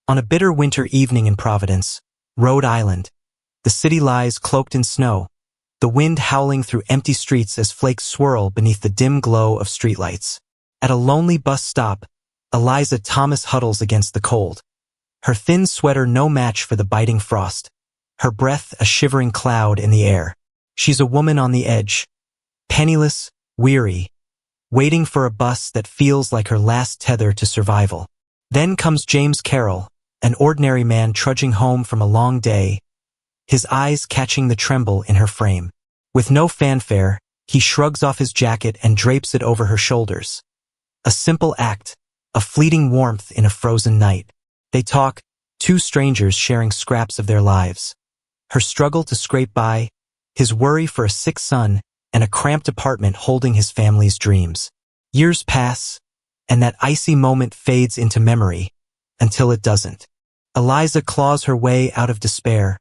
On a bitter winter evening in Providence, Rhode Island, the city lies cloaked in snow, the wind howling through empty streets as flakes swirl beneath the dim glow of streetlights. At a lonely bus stop, Eliza Thomas huddles against the cold. Her thin sweater no match for the biting frost, her breath a shivering cloud in the air. She's a woman on the edge, penniless, weary, waiting for a bus that feels like her last tether to survival. Then comes James Carroll, an ordinary man trudging home from a long day, his eyes catching the tremble in her frame. With no fanfare, he shrugs off his jacket and drapes it over her shoulders. A simple act, a fleeting warmth in a frozen night. They talk, two strangers sharing scraps of their lives. Her struggle to scrape by, his worry for a sick son, and a cramped apartment holding his family's dreams. Years pass, and that icy moment fades into memory, until it doesn't. Eliza claws her way out of despair,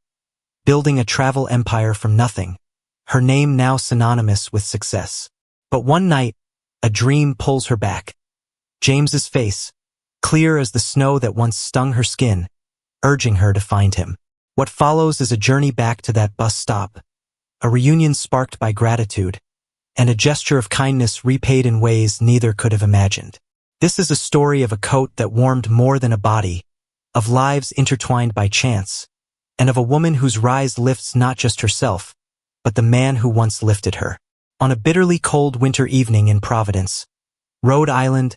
building a travel empire from nothing, her name now synonymous with success. But one night, a dream pulls her back. James's face, clear as the snow that once stung her skin, urging her to find him. What follows is a journey back to that bus stop, a reunion sparked by gratitude, and a gesture of kindness repaid in ways neither could have imagined. This is a story of a coat that warmed more than a body, of lives intertwined by chance, and of a woman whose rise lifts not just herself, but the man who once lifted her. On a bitterly cold winter evening in Providence, Rhode Island,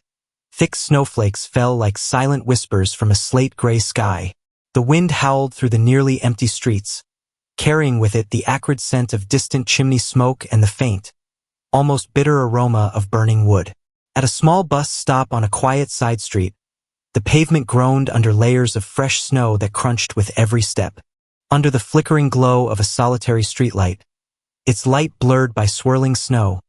thick snowflakes fell like silent whispers from a slate-gray sky. The wind howled through the nearly empty streets, carrying with it the acrid scent of distant chimney smoke and the faint, almost bitter aroma of burning wood. At a small bus stop on a quiet side street, the pavement groaned under layers of fresh snow that crunched with every step. Under the flickering glow of a solitary streetlight, its light blurred by swirling snow,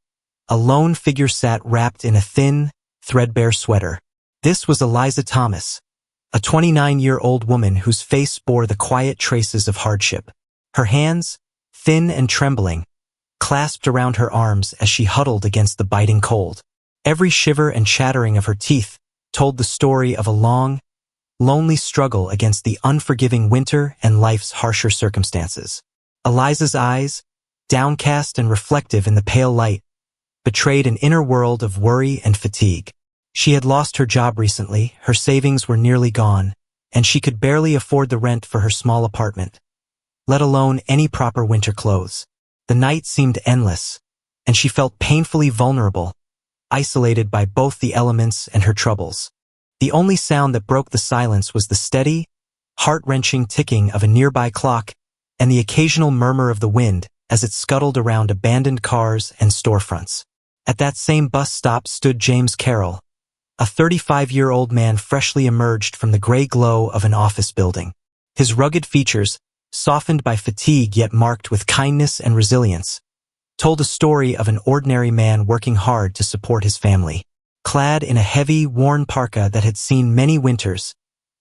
a lone figure sat wrapped in a thin, threadbare sweater. This was Eliza Thomas, a 29-year-old woman whose face bore the quiet traces of hardship. Her hands, thin and trembling, clasped around her arms as she huddled against the biting cold. Every shiver and chattering of her teeth told the story of a long, lonely struggle against the unforgiving winter and life's harsher circumstances. Eliza's eyes, downcast and reflective in the pale light, betrayed an inner world of worry and fatigue. She had lost her job recently, her savings were nearly gone, and she could barely afford the rent for her small apartment, let alone any proper winter clothes. The night seemed endless, and she felt painfully vulnerable, isolated by both the elements and her troubles. The only sound that broke the silence was the steady, heart-wrenching ticking of a nearby clock and the occasional murmur of the wind as it scuttled around abandoned cars and storefronts. At that same bus stop stood James Carroll, a 35-year-old man freshly emerged from the gray glow of an office building. His rugged features, softened by fatigue yet marked with kindness and resilience, told a story of an ordinary man working hard to support his family. Clad in a heavy, worn parka that had seen many winters,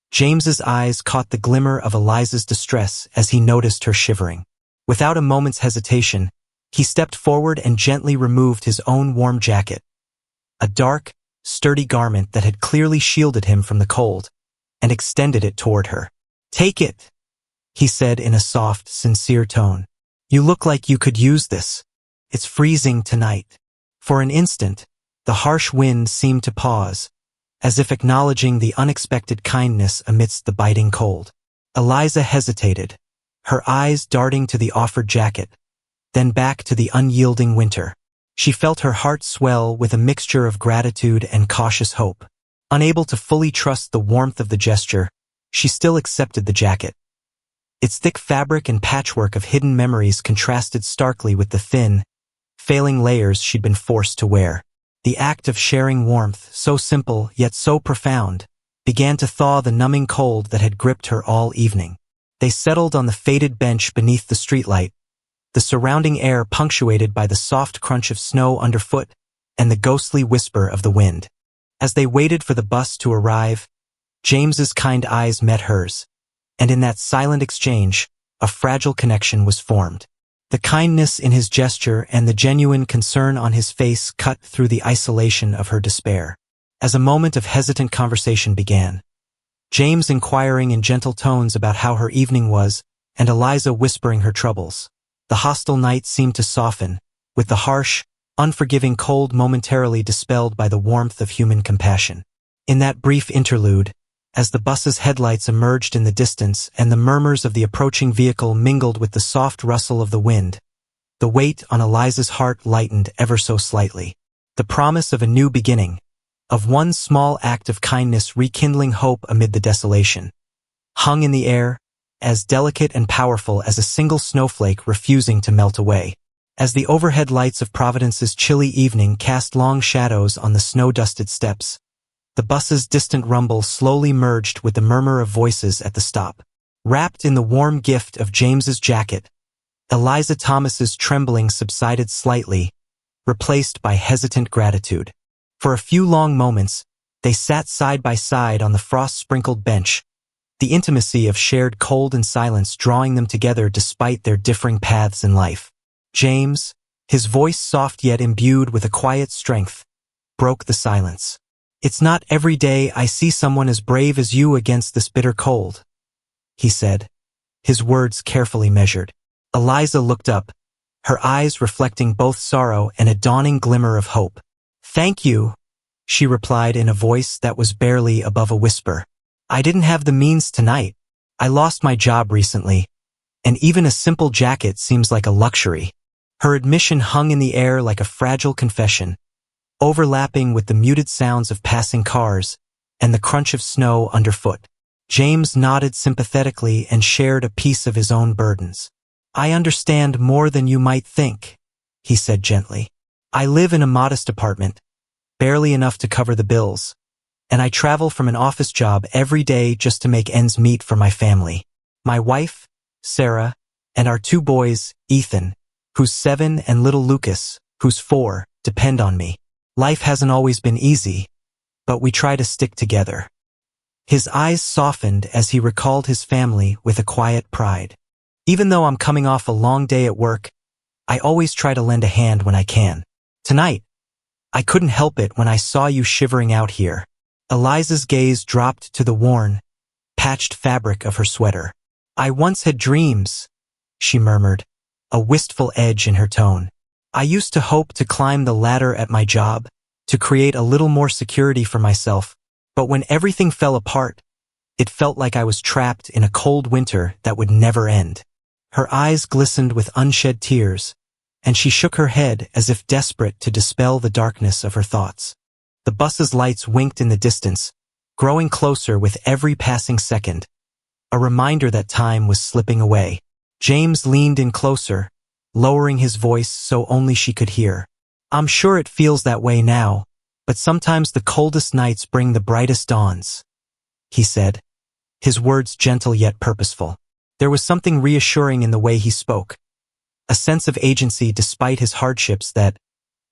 James's eyes caught the glimmer of Eliza's distress as he noticed her shivering. Without a moment's hesitation, he stepped forward and gently removed his own warm jacket, a dark, sturdy garment that had clearly shielded him from the cold, and extended it toward her. "Take it," he said in a soft, sincere tone. "You look like you could use this. It's freezing tonight." For an instant, the harsh wind seemed to pause, as if acknowledging the unexpected kindness amidst the biting cold. Eliza hesitated, her eyes darting to the offered jacket, then back to the unyielding winter. She felt her heart swell with a mixture of gratitude and cautious hope. Unable to fully trust the warmth of the gesture, she still accepted the jacket. Its thick fabric and patchwork of hidden memories contrasted starkly with the thin, failing layers she'd been forced to wear. The act of sharing warmth, so simple yet so profound, began to thaw the numbing cold that had gripped her all evening. They settled on the faded bench beneath the streetlight, the surrounding air punctuated by the soft crunch of snow underfoot and the ghostly whisper of the wind. As they waited for the bus to arrive, James's kind eyes met hers, and in that silent exchange, a fragile connection was formed. The kindness in his gesture and the genuine concern on his face cut through the isolation of her despair. As a moment of hesitant conversation began, James inquiring in gentle tones about how her evening was, and Eliza whispering her troubles. The hostile night seemed to soften, with the harsh, unforgiving cold momentarily dispelled by the warmth of human compassion. In that brief interlude, as the bus's headlights emerged in the distance and the murmurs of the approaching vehicle mingled with the soft rustle of the wind, the weight on Eliza's heart lightened ever so slightly. The promise of a new beginning, of one small act of kindness rekindling hope amid the desolation, hung in the air, as delicate and powerful as a single snowflake refusing to melt away. As the overhead lights of Providence's chilly evening cast long shadows on the snow-dusted steps, the bus's distant rumble slowly merged with the murmur of voices at the stop. Wrapped in the warm gift of James's jacket, Eliza Thomas's trembling subsided slightly, replaced by hesitant gratitude. For a few long moments, they sat side by side on the frost-sprinkled bench, the intimacy of shared cold and silence drawing them together despite their differing paths in life. James, his voice soft yet imbued with a quiet strength, broke the silence. "It's not every day I see someone as brave as you against this bitter cold," he said, his words carefully measured. Eliza looked up, her eyes reflecting both sorrow and a dawning glimmer of hope. "Thank you," she replied in a voice that was barely above a whisper. "I didn't have the means tonight. I lost my job recently, and even a simple jacket seems like a luxury." Her admission hung in the air like a fragile confession, overlapping with the muted sounds of passing cars and the crunch of snow underfoot. James nodded sympathetically and shared a piece of his own burdens. "I understand more than you might think," he said gently. "I live in a modest apartment, barely enough to cover the bills, and I travel from an office job every day just to make ends meet for my family. My wife, Sarah, and our 2 boys, Ethan, who's 7, and little Lucas, who's 4, depend on me. Life hasn't always been easy, but we try to stick together." His eyes softened as he recalled his family with a quiet pride. "Even though I'm coming off a long day at work, I always try to lend a hand when I can. Tonight, I couldn't help it when I saw you shivering out here." Eliza's gaze dropped to the worn, patched fabric of her sweater. "I once had dreams," she murmured, a wistful edge in her tone. "I used to hope to climb the ladder at my job, to create a little more security for myself, but when everything fell apart, it felt like I was trapped in a cold winter that would never end." Her eyes glistened with unshed tears, and she shook her head as if desperate to dispel the darkness of her thoughts. The bus's lights winked in the distance, growing closer with every passing second, a reminder that time was slipping away. James leaned in closer, lowering his voice so only she could hear. "I'm sure it feels that way now, but sometimes the coldest nights bring the brightest dawns," he said, his words gentle yet purposeful. There was something reassuring in the way he spoke, a sense of agency despite his hardships that,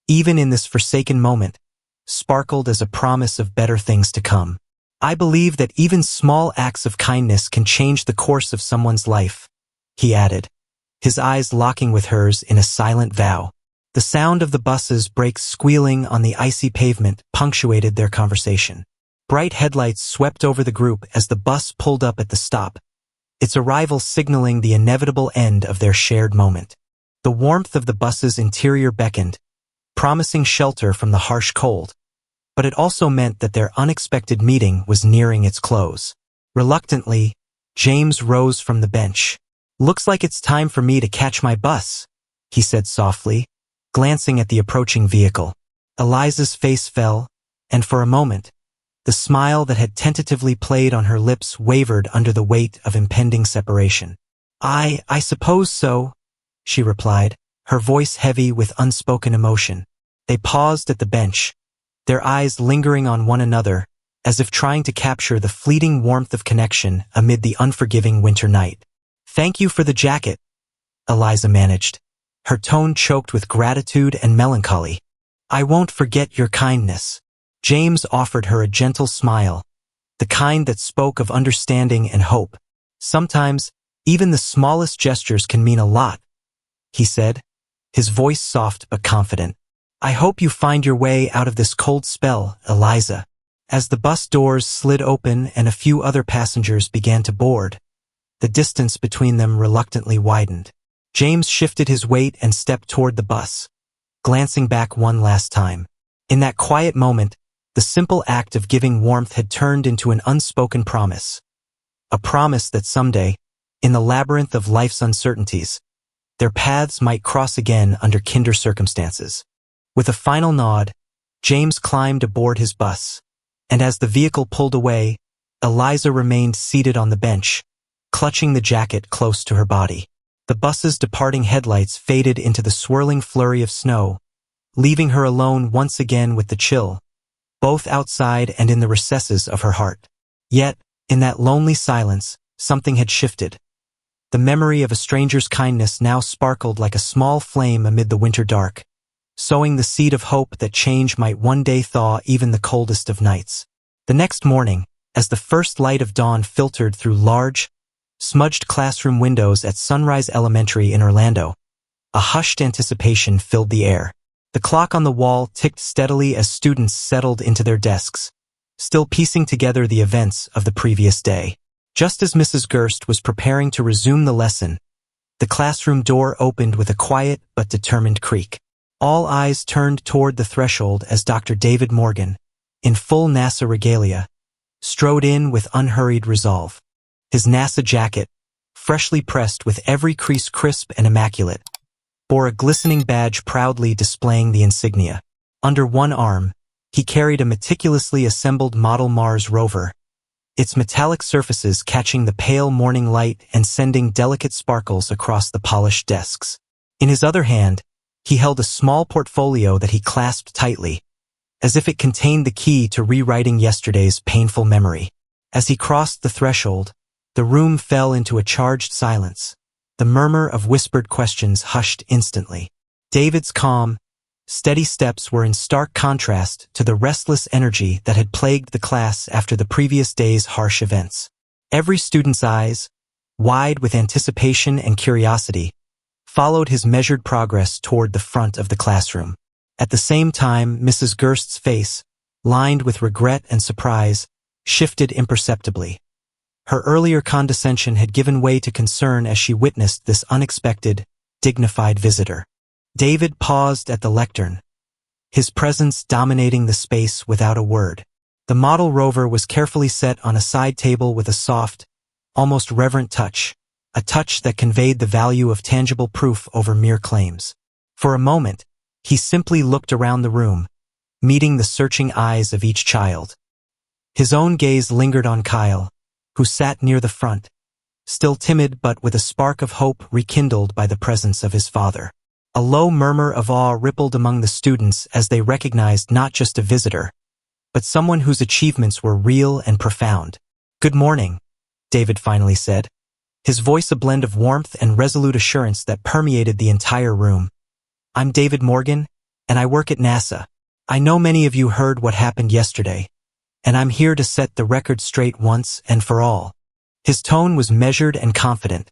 even in this forsaken moment, sparkled as a promise of better things to come. "I believe that even small acts of kindness can change the course of someone's life," he added, his eyes locking with hers in a silent vow. The sound of the bus's brakes squealing on the icy pavement punctuated their conversation. Bright headlights swept over the group as the bus pulled up at the stop, its arrival signaling the inevitable end of their shared moment. The warmth of the bus's interior beckoned, promising shelter from the harsh cold, but it also meant that their unexpected meeting was nearing its close. Reluctantly, James rose from the bench. "Looks like it's time for me to catch my bus," he said softly, glancing at the approaching vehicle. Eliza's face fell, and for a moment, the smile that had tentatively played on her lips wavered under the weight of impending separation. I suppose so," she replied, her voice heavy with unspoken emotion. They paused at the bench, their eyes lingering on one another, as if trying to capture the fleeting warmth of connection amid the unforgiving winter night. "Thank you for the jacket," Eliza managed, her tone choked with gratitude and melancholy. "I won't forget your kindness." James offered her a gentle smile, the kind that spoke of understanding and hope. "Sometimes, even the smallest gestures can mean a lot," he said, his voice soft but confident. "I hope you find your way out of this cold spell, Eliza." As the bus doors slid open and a few other passengers began to board, the distance between them reluctantly widened. James shifted his weight and stepped toward the bus, glancing back one last time. In that quiet moment, the simple act of giving warmth had turned into an unspoken promise. A promise that someday, in the labyrinth of life's uncertainties, their paths might cross again under kinder circumstances. With a final nod, James climbed aboard his bus, and as the vehicle pulled away, Eliza remained seated on the bench, clutching the jacket close to her body. The bus's departing headlights faded into the swirling flurry of snow, leaving her alone once again with the chill, both outside and in the recesses of her heart. Yet, in that lonely silence, something had shifted. The memory of a stranger's kindness now sparkled like a small flame amid the winter dark, sowing the seed of hope that change might one day thaw even the coldest of nights. The next morning, as the first light of dawn filtered through large, smudged classroom windows at Sunrise Elementary in Orlando, a hushed anticipation filled the air. The clock on the wall ticked steadily as students settled into their desks, still piecing together the events of the previous day. Just as Mrs. Gerst was preparing to resume the lesson, the classroom door opened with a quiet but determined creak. All eyes turned toward the threshold as Dr. David Morgan, in full NASA regalia, strode in with unhurried resolve. His NASA jacket, freshly pressed with every crease crisp and immaculate, bore a glistening badge proudly displaying the insignia. Under one arm, he carried a meticulously assembled model Mars rover, its metallic surfaces catching the pale morning light and sending delicate sparkles across the polished desks. In his other hand, he held a small portfolio that he clasped tightly, as if it contained the key to rewriting yesterday's painful memory. As he crossed the threshold, the room fell into a charged silence. The murmur of whispered questions hushed instantly. David's calm, steady steps were in stark contrast to the restless energy that had plagued the class after the previous day's harsh events. Every student's eyes, wide with anticipation and curiosity, followed his measured progress toward the front of the classroom. At the same time, Mrs. Gerst's face, lined with regret and surprise, shifted imperceptibly. Her earlier condescension had given way to concern as she witnessed this unexpected, dignified visitor. David paused at the lectern, his presence dominating the space without a word. The model rover was carefully set on a side table with a soft, almost reverent touch, a touch that conveyed the value of tangible proof over mere claims. For a moment, he simply looked around the room, meeting the searching eyes of each child. His own gaze lingered on Kyle, who sat near the front, still timid but with a spark of hope rekindled by the presence of his father. A low murmur of awe rippled among the students as they recognized not just a visitor, but someone whose achievements were real and profound. "Good morning," David finally said, his voice a blend of warmth and resolute assurance that permeated the entire room. "I'm David Morgan, and I work at NASA. I know many of you heard what happened yesterday, and I'm here to set the record straight once and for all." His tone was measured and confident,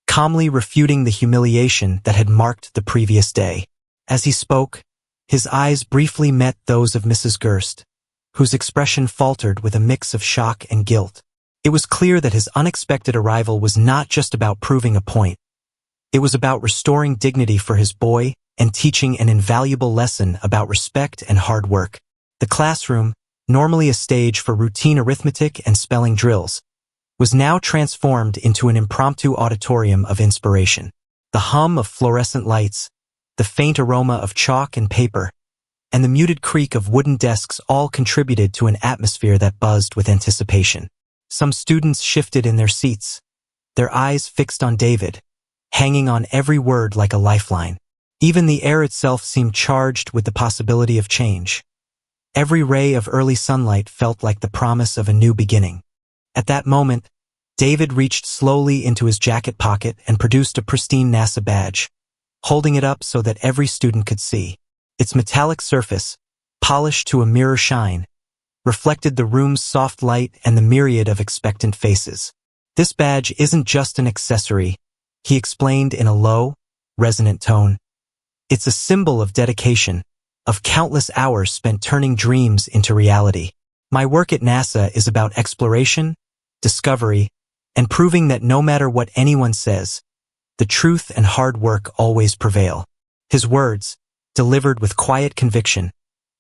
calmly refuting the humiliation that had marked the previous day. As he spoke, his eyes briefly met those of Mrs. Gerst, whose expression faltered with a mix of shock and guilt. It was clear that his unexpected arrival was not just about proving a point. It was about restoring dignity for his boy and teaching an invaluable lesson about respect and hard work. The classroom, normally a stage for routine arithmetic and spelling drills, was now transformed into an impromptu auditorium of inspiration. The hum of fluorescent lights, the faint aroma of chalk and paper, and the muted creak of wooden desks all contributed to an atmosphere that buzzed with anticipation. Some students shifted in their seats, their eyes fixed on David, hanging on every word like a lifeline. Even the air itself seemed charged with the possibility of change. Every ray of early sunlight felt like the promise of a new beginning. At that moment, David reached slowly into his jacket pocket and produced a pristine NASA badge, holding it up so that every student could see. Its metallic surface, polished to a mirror shine, reflected the room's soft light and the myriad of expectant faces. "This badge isn't just an accessory," he explained in a low, resonant tone. "It's a symbol of dedication, of countless hours spent turning dreams into reality." My work at NASA is about exploration, discovery, and proving that no matter what anyone says, the truth and hard work always prevail." His words, delivered with quiet conviction,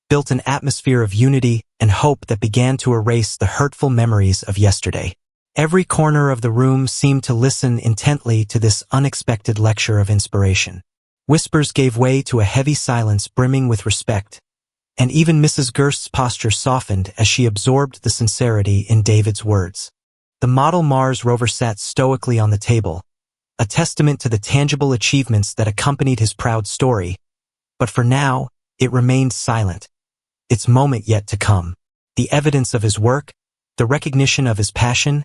built an atmosphere of unity and hope that began to erase the hurtful memories of yesterday. Every corner of the room seemed to listen intently to this unexpected lecture of inspiration. Whispers gave way to a heavy silence brimming with respect, and even Mrs. Gerst's posture softened as she absorbed the sincerity in David's words. The model Mars rover sat stoically on the table, a testament to the tangible achievements that accompanied his proud story, but for now, it remained silent, its moment yet to come. The evidence of his work, the recognition of his passion,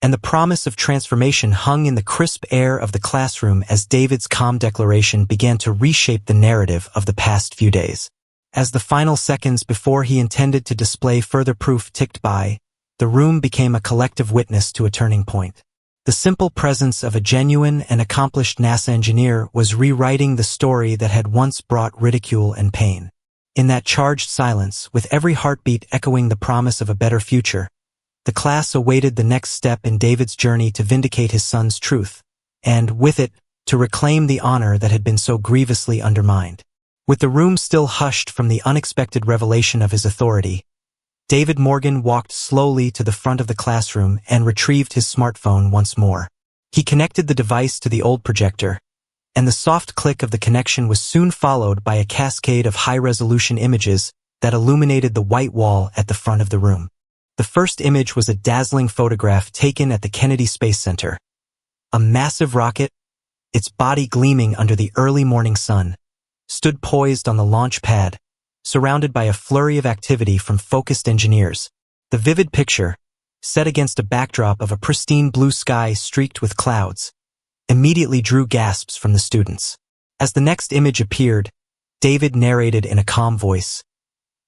and the promise of transformation hung in the crisp air of the classroom as David's calm declaration began to reshape the narrative of the past few days. As the final seconds before he intended to display further proof ticked by, the room became a collective witness to a turning point. The simple presence of a genuine and accomplished NASA engineer was rewriting the story that had once brought ridicule and pain. In that charged silence, with every heartbeat echoing the promise of a better future, the class awaited the next step in David's journey to vindicate his son's truth, and, with it, to reclaim the honor that had been so grievously undermined. With the room still hushed from the unexpected revelation of his authority, David Morgan walked slowly to the front of the classroom and retrieved his smartphone once more. He connected the device to the old projector, and the soft click of the connection was soon followed by a cascade of high-resolution images that illuminated the white wall at the front of the room. The first image was a dazzling photograph taken at the Kennedy Space Center. A massive rocket, its body gleaming under the early morning sun, stood poised on the launch pad, surrounded by a flurry of activity from focused engineers. The vivid picture, set against a backdrop of a pristine blue sky streaked with clouds, immediately drew gasps from the students. As the next image appeared, David narrated in a calm voice,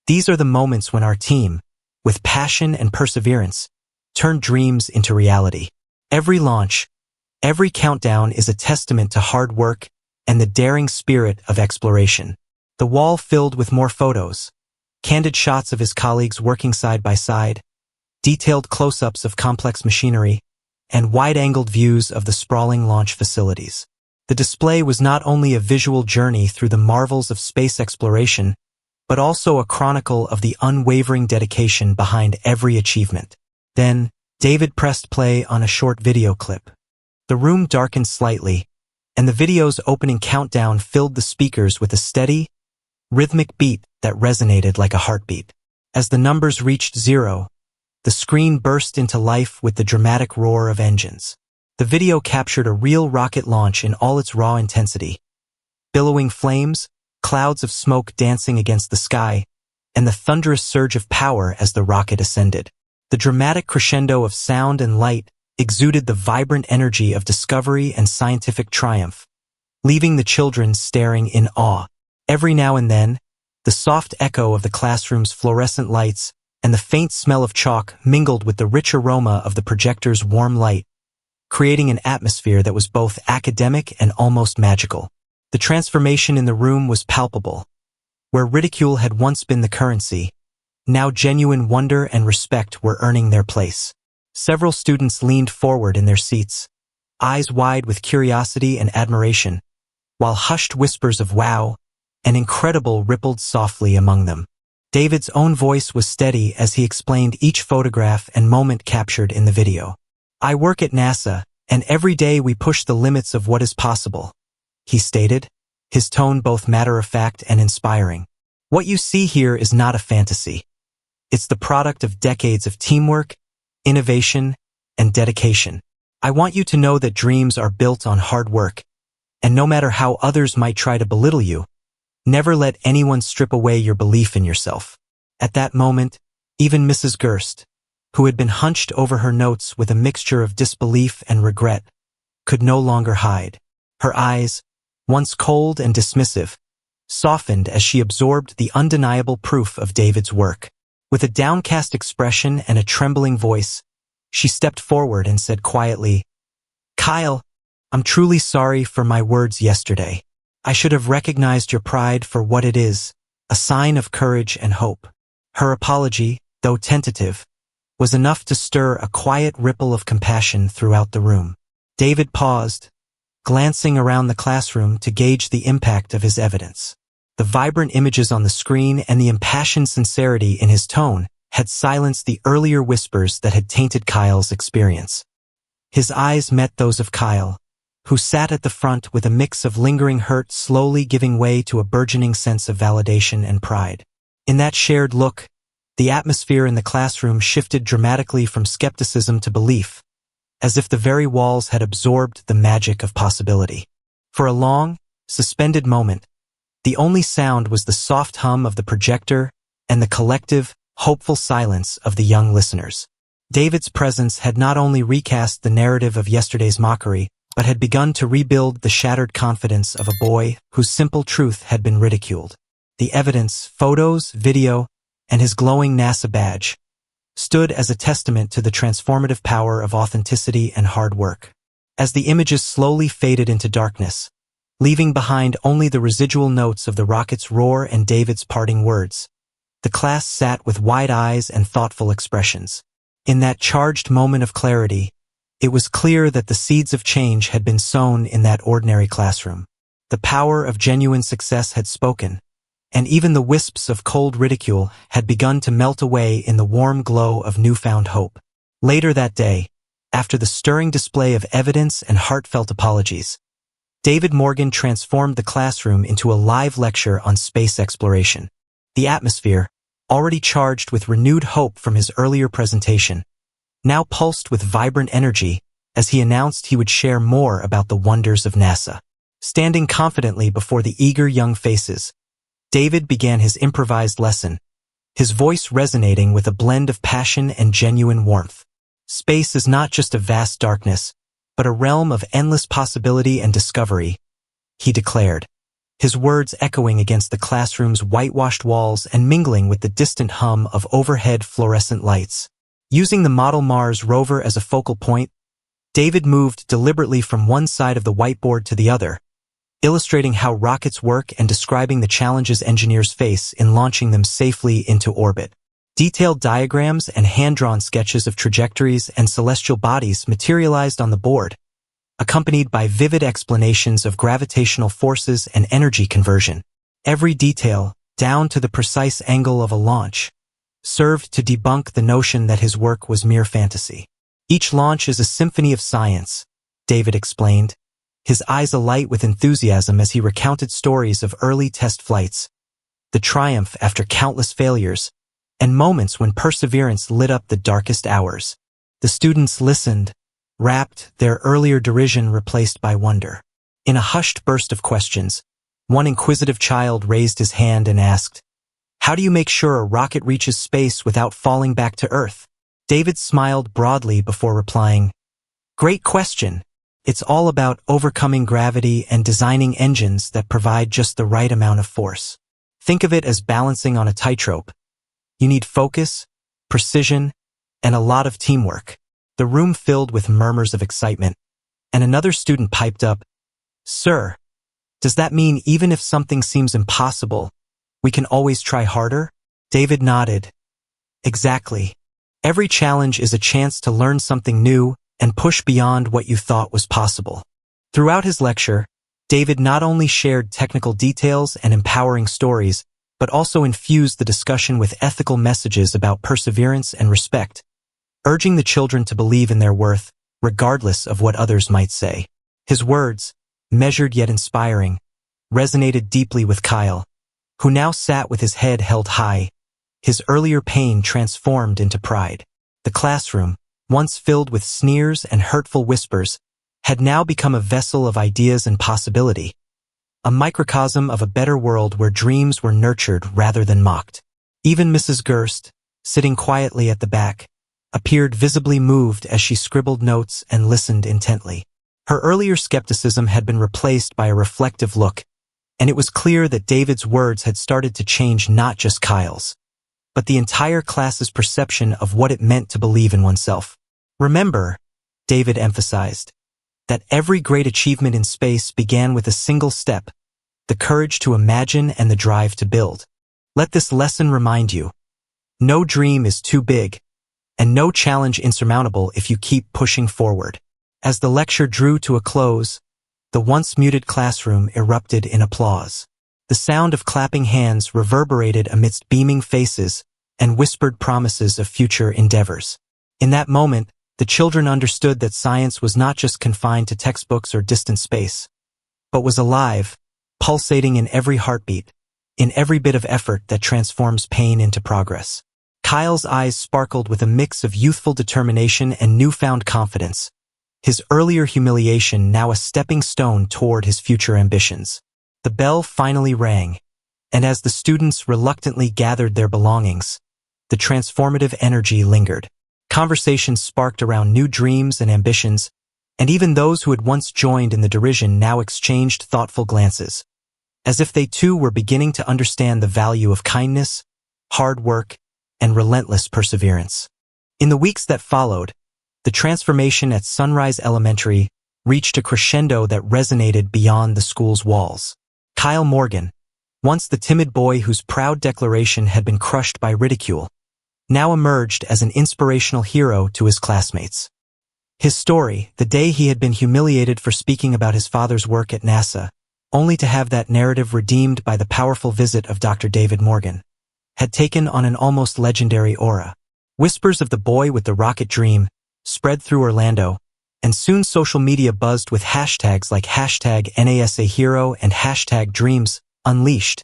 "These are the moments when our team, with passion and perseverance, turned dreams into reality. Every launch, every countdown is a testament to hard work and the daring spirit of exploration." The wall filled with more photos, candid shots of his colleagues working side by side, detailed close-ups of complex machinery, and wide-angled views of the sprawling launch facilities. The display was not only a visual journey through the marvels of space exploration, but also a chronicle of the unwavering dedication behind every achievement. Then, David pressed play on a short video clip. The room darkened slightly, and the video's opening countdown filled the speakers with a steady, rhythmic beat that resonated like a heartbeat. As the numbers reached 0, the screen burst into life with the dramatic roar of engines. The video captured a real rocket launch in all its raw intensity. Billowing flames, clouds of smoke dancing against the sky, and the thunderous surge of power as the rocket ascended. The dramatic crescendo of sound and light exuded the vibrant energy of discovery and scientific triumph, leaving the children staring in awe. Every now and then, the soft echo of the classroom's fluorescent lights and the faint smell of chalk mingled with the rich aroma of the projector's warm light, creating an atmosphere that was both academic and almost magical. The transformation in the room was palpable. Where ridicule had once been the currency, now genuine wonder and respect were earning their place. Several students leaned forward in their seats, eyes wide with curiosity and admiration, while hushed whispers of wow and incredible rippled softly among them. David's own voice was steady as he explained each photograph and moment captured in the video. "I work at NASA, and every day we push the limits of what is possible," he stated, his tone both matter-of-fact and inspiring. "What you see here is not a fantasy. It's the product of decades of teamwork, innovation, and dedication. I want you to know that dreams are built on hard work, and no matter how others might try to belittle you, never let anyone strip away your belief in yourself." At that moment, even Mrs. Gerst, who had been hunched over her notes with a mixture of disbelief and regret, could no longer hide. Her eyes, once cold and dismissive, softened as she absorbed the undeniable proof of David's work. With a downcast expression and a trembling voice, she stepped forward and said quietly, "Kyle, I'm truly sorry for my words yesterday. I should have recognized your pride for what it is, a sign of courage and hope." Her apology, though tentative, was enough to stir a quiet ripple of compassion throughout the room. David paused, glancing around the classroom to gauge the impact of his evidence. The vibrant images on the screen and the impassioned sincerity in his tone had silenced the earlier whispers that had tainted Kyle's experience. His eyes met those of Kyle, who sat at the front with a mix of lingering hurt slowly giving way to a burgeoning sense of validation and pride. In that shared look, the atmosphere in the classroom shifted dramatically from skepticism to belief, as if the very walls had absorbed the magic of possibility. For a long, suspended moment, the only sound was the soft hum of the projector and the collective, hopeful silence of the young listeners. David's presence had not only recast the narrative of yesterday's mockery, but had begun to rebuild the shattered confidence of a boy whose simple truth had been ridiculed. The evidence, photos, video, and his glowing NASA badge stood as a testament to the transformative power of authenticity and hard work. As the images slowly faded into darkness, leaving behind only the residual notes of the rocket's roar and David's parting words, the class sat with wide eyes and thoughtful expressions. In that charged moment of clarity, it was clear that the seeds of change had been sown in that ordinary classroom. The power of genuine success had spoken, and even the wisps of cold ridicule had begun to melt away in the warm glow of newfound hope. Later that day, after the stirring display of evidence and heartfelt apologies, David Morgan transformed the classroom into a live lecture on space exploration. The atmosphere, already charged with renewed hope from his earlier presentation, now pulsed with vibrant energy as he announced he would share more about the wonders of NASA. Standing confidently before the eager young faces, David began his improvised lesson, his voice resonating with a blend of passion and genuine warmth. Space is not just a vast darkness, but a realm of endless possibility and discovery, he declared, his words echoing against the classroom's whitewashed walls and mingling with the distant hum of overhead fluorescent lights. Using the Model Mars rover as a focal point, David moved deliberately from one side of the whiteboard to the other, illustrating how rockets work and describing the challenges engineers face in launching them safely into orbit. Detailed diagrams and hand-drawn sketches of trajectories and celestial bodies materialized on the board, accompanied by vivid explanations of gravitational forces and energy conversion. Every detail, down to the precise angle of a launch, served to debunk the notion that his work was mere fantasy. Each launch is a symphony of science, David explained, his eyes alight with enthusiasm as he recounted stories of early test flights, the triumph after countless failures, and moments when perseverance lit up the darkest hours. The students listened, rapt, their earlier derision replaced by wonder. In a hushed burst of questions, one inquisitive child raised his hand and asked, "How do you make sure a rocket reaches space without falling back to Earth?" David smiled broadly before replying, "Great question. It's all about overcoming gravity and designing engines that provide just the right amount of force. Think of it as balancing on a tightrope. You need focus, precision, and a lot of teamwork." The room filled with murmurs of excitement, and another student piped up, "Sir, does that mean even if something seems impossible, we can always try harder?" David nodded. "Exactly. Every challenge is a chance to learn something new and push beyond what you thought was possible." Throughout his lecture, David not only shared technical details and empowering stories, but also infused the discussion with ethical messages about perseverance and respect, urging the children to believe in their worth, regardless of what others might say. His words, measured yet inspiring, resonated deeply with Kyle, who now sat with his head held high, his earlier pain transformed into pride. The classroom, once filled with sneers and hurtful whispers, had now become a vessel of ideas and possibility, a microcosm of a better world where dreams were nurtured rather than mocked. Even Mrs. Gerst, sitting quietly at the back, appeared visibly moved as she scribbled notes and listened intently. Her earlier skepticism had been replaced by a reflective look, and it was clear that David's words had started to change not just Kyle's, but the entire class's perception of what it meant to believe in oneself. "Remember," David emphasized, "that every great achievement in space began with a single step, the courage to imagine and the drive to build. Let this lesson remind you, No dream is too big, and no challenge insurmountable if you keep pushing forward. As the lecture drew to a close, the once muted classroom erupted in applause. The sound of clapping hands reverberated amidst beaming faces and whispered promises of future endeavors. In that moment, the children understood that science was not just confined to textbooks or distant space, but was alive, pulsating in every heartbeat, in every bit of effort that transforms pain into progress. Kyle's eyes sparkled with a mix of youthful determination and newfound confidence, his earlier humiliation now a stepping stone toward his future ambitions. The bell finally rang, and as the students reluctantly gathered their belongings, the transformative energy lingered. Conversations sparked around new dreams and ambitions, and even those who had once joined in the derision now exchanged thoughtful glances, as if they too were beginning to understand the value of kindness, hard work, and relentless perseverance. In the weeks that followed, the transformation at Sunrise Elementary reached a crescendo that resonated beyond the school's walls. Kyle Morgan, once the timid boy whose proud declaration had been crushed by ridicule, now emerged as an inspirational hero to his classmates. His story, the day he had been humiliated for speaking about his father's work at NASA, only to have that narrative redeemed by the powerful visit of Dr. David Morgan, had taken on an almost legendary aura. Whispers of the boy with the rocket dream spread through Orlando, and soon social media buzzed with hashtags like #NASAHero and #DreamsUnleashed,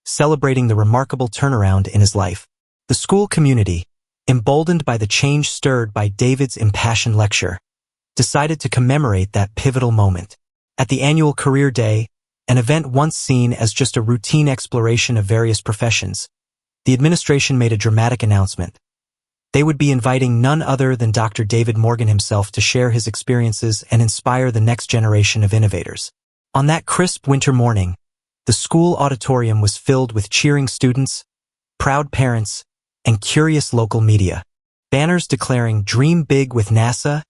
celebrating the remarkable turnaround in his life. The school community, emboldened by the change stirred by David's impassioned lecture, decided to commemorate that pivotal moment. At the annual Career Day, an event once seen as just a routine exploration of various professions, the administration made a dramatic announcement. They would be inviting none other than Dr. David Morgan himself to share his experiences and inspire the next generation of innovators. On that crisp winter morning, the school auditorium was filled with cheering students, proud parents, and curious local media. Banners declaring "Dream Big with NASA"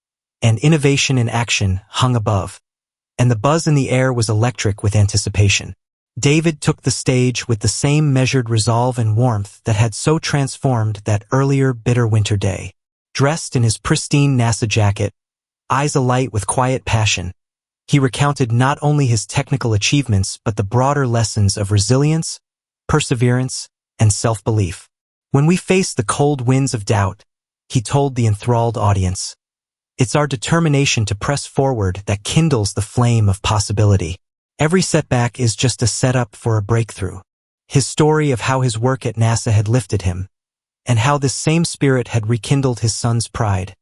and "Innovation in Action" hung above, and the buzz in the air was electric with anticipation. David took the stage with the same measured resolve and warmth that had so transformed that earlier bitter winter day. Dressed in his pristine NASA jacket, eyes alight with quiet passion, he recounted not only his technical achievements but the broader lessons of resilience, perseverance, and self-belief. "When we face the cold winds of doubt," he told the enthralled audience, "it's our determination to press forward that kindles the flame of possibility. Every setback is just a setup for a breakthrough." His story of how his work at NASA had lifted him, and how this same spirit had rekindled his son's pride,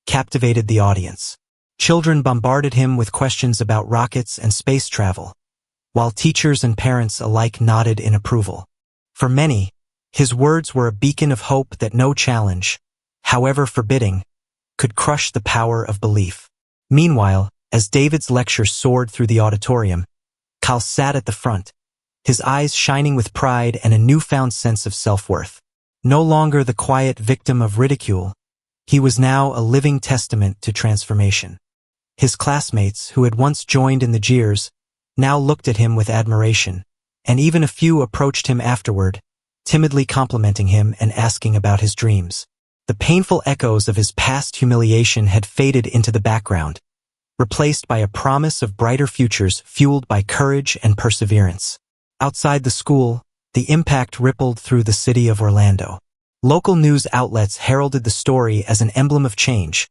captivated the audience. Children bombarded him with questions about rockets and space travel, while teachers and parents alike nodded in approval. For many, his words were a beacon of hope that no challenge, however forbidding, could crush the power of belief. Meanwhile, as David's lecture soared through the auditorium, Kyle sat at the front, his eyes shining with pride and a newfound sense of self-worth. No longer the quiet victim of ridicule, he was now a living testament to transformation. His classmates, who had once joined in the jeers, now looked at him with admiration, and even a few approached him afterward, timidly complimenting him and asking about his dreams. The painful echoes of his past humiliation had faded into the background, replaced by a promise of brighter futures fueled by courage and perseverance. Outside the school, the impact rippled through the city of Orlando. Local news outlets heralded the story as an emblem of change,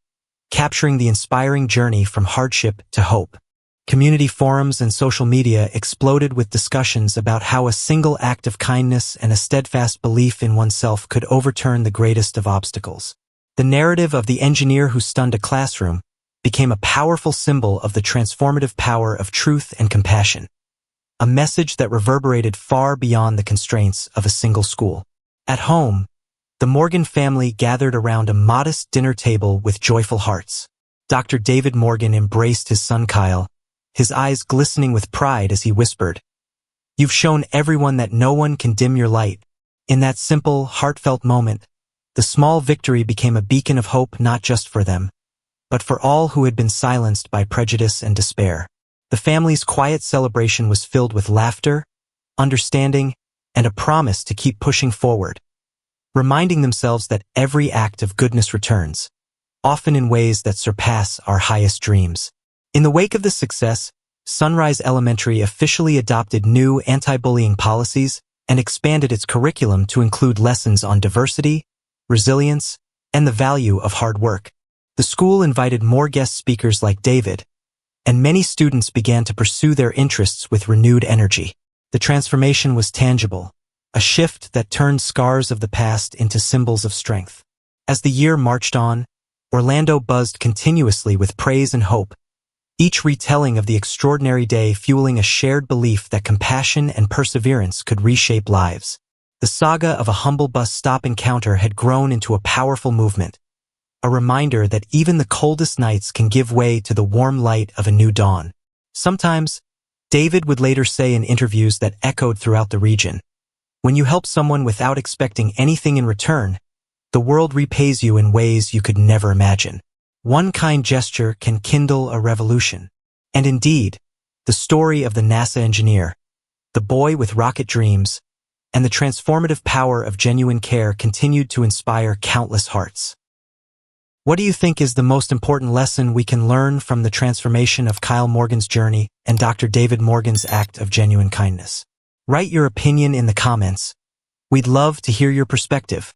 capturing the inspiring journey from hardship to hope. Community forums and social media exploded with discussions about how a single act of kindness and a steadfast belief in oneself could overturn the greatest of obstacles. The narrative of the engineer who stunned a classroom became a powerful symbol of the transformative power of truth and compassion, a message that reverberated far beyond the constraints of a single school. At home, the Morgan family gathered around a modest dinner table with joyful hearts. Dr. David Morgan embraced his son Kyle, his eyes glistening with pride as he whispered, "You've shown everyone that no one can dim your light." In that simple, heartfelt moment, the small victory became a beacon of hope not just for them, but for all who had been silenced by prejudice and despair. The family's quiet celebration was filled with laughter, understanding, and a promise to keep pushing forward, reminding themselves that every act of goodness returns, often in ways that surpass our highest dreams. In the wake of this success, Sunrise Elementary officially adopted new anti-bullying policies and expanded its curriculum to include lessons on diversity, resilience, and the value of hard work. The school invited more guest speakers like David, and many students began to pursue their interests with renewed energy. The transformation was tangible, a shift that turned scars of the past into symbols of strength. As the year marched on, Orlando buzzed continuously with praise and hope, each retelling of the extraordinary day fueling a shared belief that compassion and perseverance could reshape lives. The saga of a humble bus stop encounter had grown into a powerful movement, a reminder that even the coldest nights can give way to the warm light of a new dawn. Sometimes, David would later say in interviews that echoed throughout the region, "When you help someone without expecting anything in return, the world repays you in ways you could never imagine. One kind gesture can kindle a revolution." And indeed, the story of the NASA engineer, the boy with rocket dreams, and the transformative power of genuine care continued to inspire countless hearts. What do you think is the most important lesson we can learn from the transformation of Kyle Morgan's journey and Dr. David Morgan's act of genuine kindness? Write your opinion in the comments. We'd love to hear your perspective.